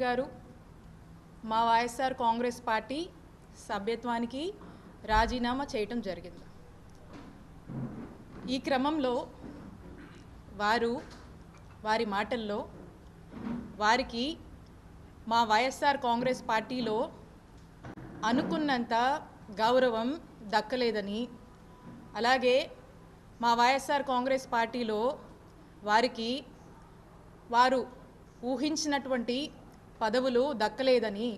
గారు మా వైఎస్ఆర్ కాంగ్రెస్ పార్టీ సభ్యత్వానికి రాజీనామా చేయటం జరిగింది. ఈ క్రమంలో వారి మాటల్లో వారికి మా వైఎస్ఆర్ కాంగ్రెస్ పార్టీలో అనుకున్నంత గౌరవం దక్కలేదని, అలాగే మా వైఎస్ఆర్ కాంగ్రెస్ పార్టీలో వారికి వారు ఊహించినటువంటి పదవులు దక్కలేదని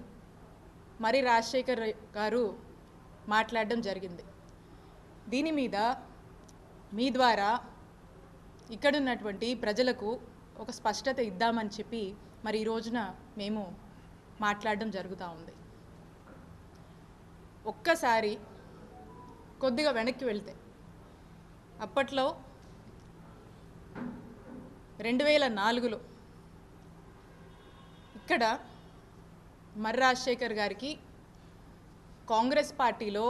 మరి రాజశేఖర్ గారు మాట్లాడడం జరిగింది. దీని మీద మీ ద్వారా ఇక్కడున్నటువంటి ప్రజలకు ఒక స్పష్టత ఇద్దామని చెప్పి మరి ఈ రోజున మేము మాట్లాడడం జరుగుతూ ఉంది. ఒక్కసారి కొద్దిగా వెనక్కి వెళ్తే అప్పట్లో 2004లో ఇక్కడ మర్రి రాజశేఖర్ గారికి కాంగ్రెస్ పార్టీలో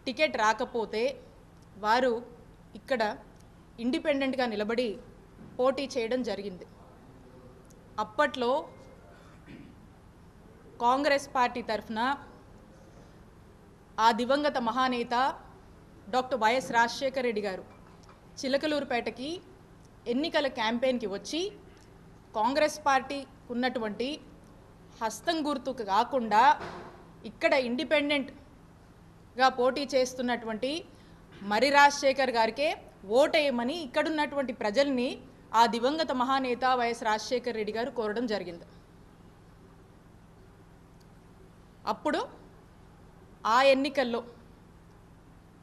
టికెట్ రాకపోతే వారు ఇక్కడ ఇండిపెండెంట్గా నిలబడి పోటీ చేయడం జరిగింది. అప్పట్లో కాంగ్రెస్ పార్టీ తరఫున ఆ దివంగత మహానేత డాక్టర్ వైఎస్ రాజశేఖర్ రెడ్డి గారు చిలకలూరుపేటకి ఎన్నికల క్యాంపెయిన్కి వచ్చి కాంగ్రెస్ పార్టీ ఉన్నటువంటి హస్తం గుర్తుకు కాకుండా ఇక్కడ ఇండిపెండెంట్గా పోటీ చేస్తున్నటువంటి మర్రి రాజశేఖర్ గారికే ఓటేయమని ఇక్కడున్నటువంటి ప్రజల్ని ఆ దివంగత మహానేత వైఎస్ రాజశేఖర్ రెడ్డి గారు కోరడం జరిగింది. అప్పుడు ఆ ఎన్నికల్లో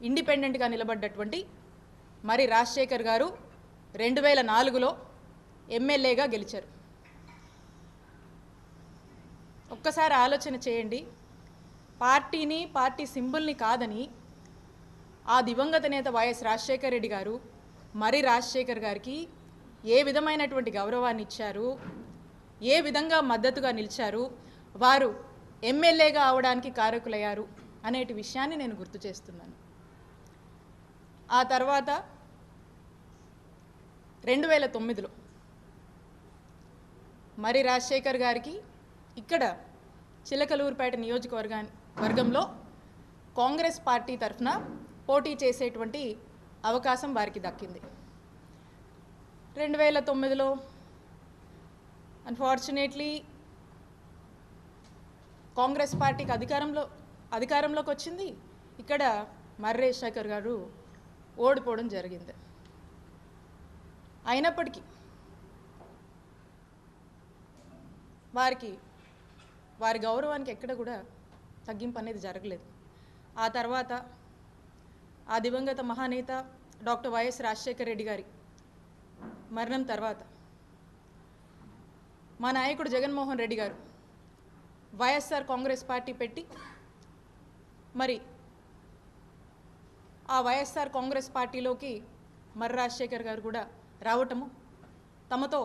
ఇండిపెండెంట్గా నిలబడ్డటువంటి మర్రి రాజశేఖర్ గారు 2004లో ఎమ్మెల్యేగా గెలిచారు. ఒక్కసారి ఆలోచన చేయండి. పార్టీని, పార్టీ సింబల్ని కాదని ఆ దివంగత నేత వైఎస్ రాజశేఖర్ రెడ్డి గారు మర్రి రాజశేఖర్ గారికి ఏ విధమైనటువంటి గౌరవాన్ని ఇచ్చారు, ఏ విధంగా మద్దతుగా నిలిచారు, వారు ఎమ్మెల్యేగా అవడానికి కారకులయ్యారు అనేటి విషయాన్ని నేను గుర్తు చేస్తున్నాను. ఆ తర్వాత 2009లో మర్రి రాజశేఖర్ గారికి ఇక్కడ చిలకలూరుపేట నియోజకవర్గంలో కాంగ్రెస్ పార్టీ తరఫున పోటీ చేసేటువంటి అవకాశం వారికి దక్కింది. 2009లో అన్ఫార్చునేట్లీ కాంగ్రెస్ పార్టీకి అధికారంలోకి వచ్చింది. ఇక్కడ మర్రి రాజశేఖర్ గారు ఓడిపోవడం జరిగింది. అయినప్పటికీ వారి గౌరవానికి ఎక్కడ కూడా తగ్గింపు అనేది జరగలేదు. ఆ తర్వాత ఆ దివంగత మహానేత డాక్టర్ వైఎస్ రాజశేఖర్ రెడ్డి గారి మరణం తర్వాత మా నాయకుడు జగన్మోహన్ రెడ్డి గారు వైఎస్ఆర్ కాంగ్రెస్ పార్టీ పెట్టి మరి ఆ వైఎస్ఆర్ కాంగ్రెస్ పార్టీలోకి మర్రి రాజశేఖర్ గారు కూడా రావటము, తమతో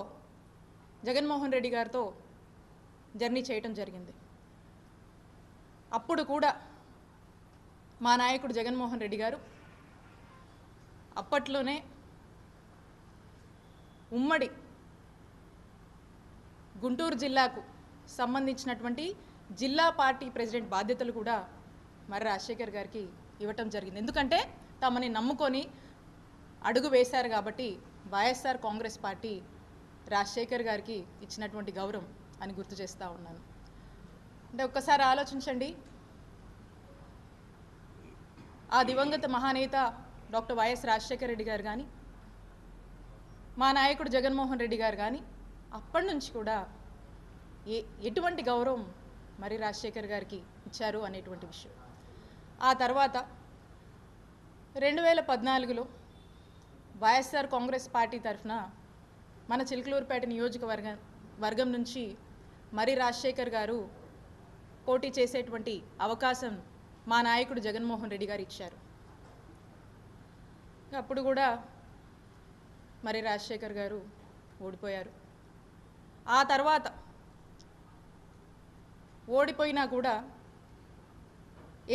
జగన్మోహన్ రెడ్డి గారితో జర్నీ చేయటం జరిగింది. అప్పుడు కూడా మా నాయకుడు జగన్మోహన్ రెడ్డి గారు అప్పట్లోనే ఉమ్మడి గుంటూరు జిల్లాకు సంబంధించినటువంటి జిల్లా పార్టీ ప్రెసిడెంట్ బాధ్యతలు కూడా మర్రి రాజశేఖర్ గారికి ఇవ్వటం జరిగింది. ఎందుకంటే తమని నమ్ముకొని అడుగు వేశారు కాబట్టి వైఎస్ఆర్ కాంగ్రెస్ పార్టీ రాజశేఖర్ గారికి ఇచ్చినటువంటి గౌరవం అని గుర్తు చేస్తూ ఉన్నాను. అంటే ఒక్కసారి ఆలోచించండి. ఆ దివంగత మహానేత డాక్టర్ వైఎస్ రాజశేఖర్ రెడ్డి గారు కానీ, మా నాయకుడు జగన్మోహన్ రెడ్డి గారు కానీ అప్పటి నుంచి కూడా ఎటువంటి గౌరవం మర్రి రాజశేఖర్ గారికి ఇచ్చారు అనేటువంటి విషయం. ఆ తర్వాత 2014లో వైఎస్ఆర్ కాంగ్రెస్ పార్టీ తరఫున మన చిలకలూరుపేట నియోజకవర్గం నుంచి మర్రి రాజశేఖర్ గారు పోటీ చేసేటువంటి అవకాశం మా నాయకుడు జగన్మోహన్ రెడ్డి గారు ఇచ్చారు. అప్పుడు కూడా మర్రి రాజశేఖర్ గారు ఓడిపోయారు. ఆ తర్వాత ఓడిపోయినా కూడా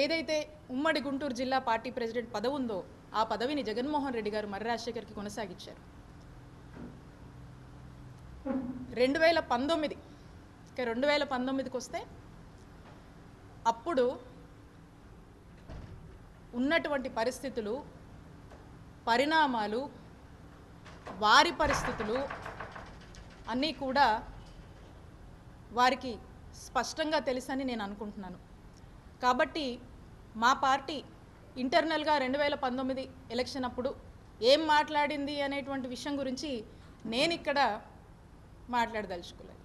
ఏదైతే ఉమ్మడి గుంటూరు జిల్లా పార్టీ ప్రెసిడెంట్ పదవి ఉందో ఆ పదవిని జగన్మోహన్ రెడ్డి గారు మర్రి రాజశేఖర్కి కొనసాగించారు. 2019 ఇక 2019కి వస్తే అప్పుడు ఉన్నటువంటి పరిస్థితులు, పరిణామాలు, వారి పరిస్థితులు అన్నీ కూడా వారికి స్పష్టంగా తెలుసని నేను అనుకుంటున్నాను. కాబట్టి మా పార్టీ ఇంటర్నల్గా 2019 ఎలక్షన్ అప్పుడు ఏం మాట్లాడింది అనేటువంటి విషయం గురించి నేను ఇక్కడ మాట్లాడదలుచుకోలేదు.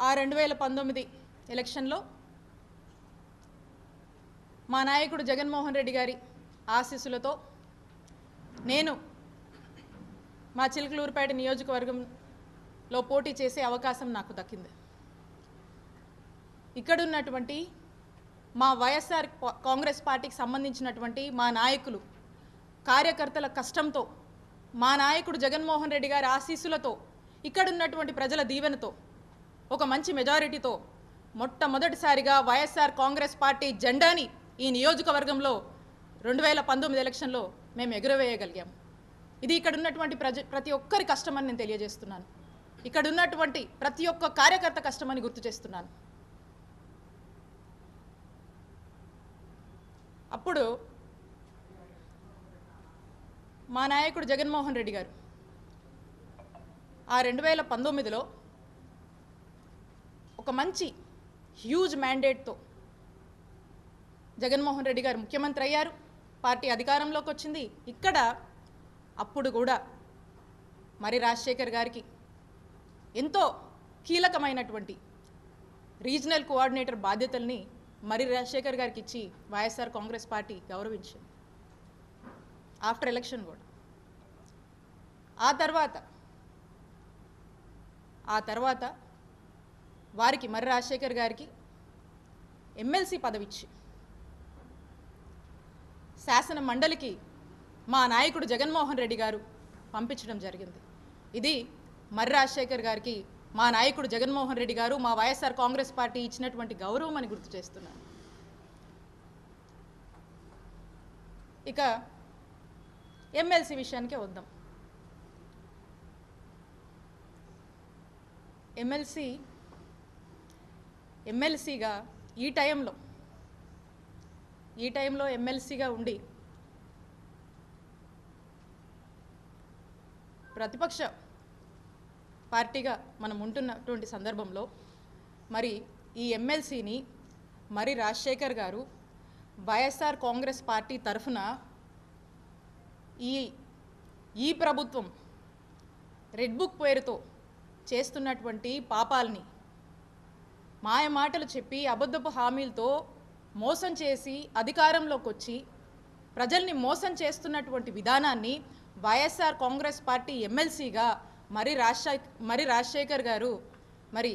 ఆ 2019 ఎలక్షన్లో మా నాయకుడు జగన్మోహన్ రెడ్డి గారి ఆశీస్సులతో నేను మా చిలకలూరుపేట నియోజకవర్గంలో పోటీ చేసే అవకాశం నాకు దక్కింది. ఇక్కడున్నటువంటి మా వైఎస్ఆర్ కాంగ్రెస్ పార్టీకి సంబంధించినటువంటి మా నాయకులు, కార్యకర్తల కష్టంతో, మా నాయకుడు జగన్మోహన్ రెడ్డి గారి ఆశీస్సులతో, ఇక్కడున్నటువంటి ప్రజల దీవెనతో, ఒక మంచి మెజారిటీతో మొట్టమొదటిసారిగా వైఎస్ఆర్ కాంగ్రెస్ పార్టీ జెండాని ఈ నియోజకవర్గంలో 2019 ఎలక్షన్లో మేము ఎగురవేయగలిగాము. ఇది ఇక్కడ ఉన్నటువంటి ప్రతి ఒక్కరి కష్టమని నేను తెలియజేస్తున్నాను. ఇక్కడ ఉన్నటువంటి ప్రతి ఒక్క కార్యకర్త కష్టమని గుర్తు చేస్తున్నాను. అప్పుడు మా నాయకుడు జగన్మోహన్ రెడ్డి గారు ఆ 2019లో ఒక మంచి హ్యూజ్ మ్యాండేట్తో జగన్మోహన్ రెడ్డి గారు ముఖ్యమంత్రి అయ్యారు. పార్టీ అధికారంలోకి వచ్చింది. ఇక్కడ అప్పుడు కూడా మరి రాజశేఖర్ గారికి ఎంతో కీలకమైనటువంటి రీజనల్ కోఆర్డినేటర్ బాధ్యతల్ని మరి రాజశేఖర్ గారికి ఇచ్చి వైఎస్ఆర్ కాంగ్రెస్ పార్టీ గౌరవించింది ఆఫ్టర్ ఎలక్షన్ కూడా. ఆ తర్వాత వారికి మరి రాజశేఖర్ గారికి ఎమ్మెల్సీ పదవిచ్చి శాసన మండలికి మా నాయకుడు జగన్మోహన్ రెడ్డి గారు పంపించడం జరిగింది. ఇది మరి రాజశేఖర్ గారికి మా నాయకుడు జగన్మోహన్ రెడ్డి గారు, మా వైఎస్ఆర్ కాంగ్రెస్ పార్టీ ఇచ్చినటువంటి గౌరవం అని గుర్తు చేస్తున్నాను. ఇక ఎమ్మెల్సీ విషయానికే వద్దాం. ఎమ్మెల్సీగా ఈ టైంలో ఎమ్మెల్సీగా ఉండి ప్రతిపక్ష పార్టీగా మనం ఉంటున్నటువంటి సందర్భంలో మరి ఈ ఎమ్మెల్సీని మరి రాజశేఖర్ గారు వైఎస్ఆర్ కాంగ్రెస్ పార్టీ తరఫున ఈ ప్రభుత్వం రెడ్ బుక్ పేరుతో చేస్తున్నటువంటి పాపాలని, మాయమాటలు చెప్పి అబద్ధపు హామీలతో మోసం చేసి అధికారంలోకి వచ్చి ప్రజల్ని మోసం చేస్తున్నటువంటి విధానాన్ని వైఎస్ఆర్ కాంగ్రెస్ పార్టీ ఎమ్మెల్సీగా మరి రాజశేఖర్ గారు మరి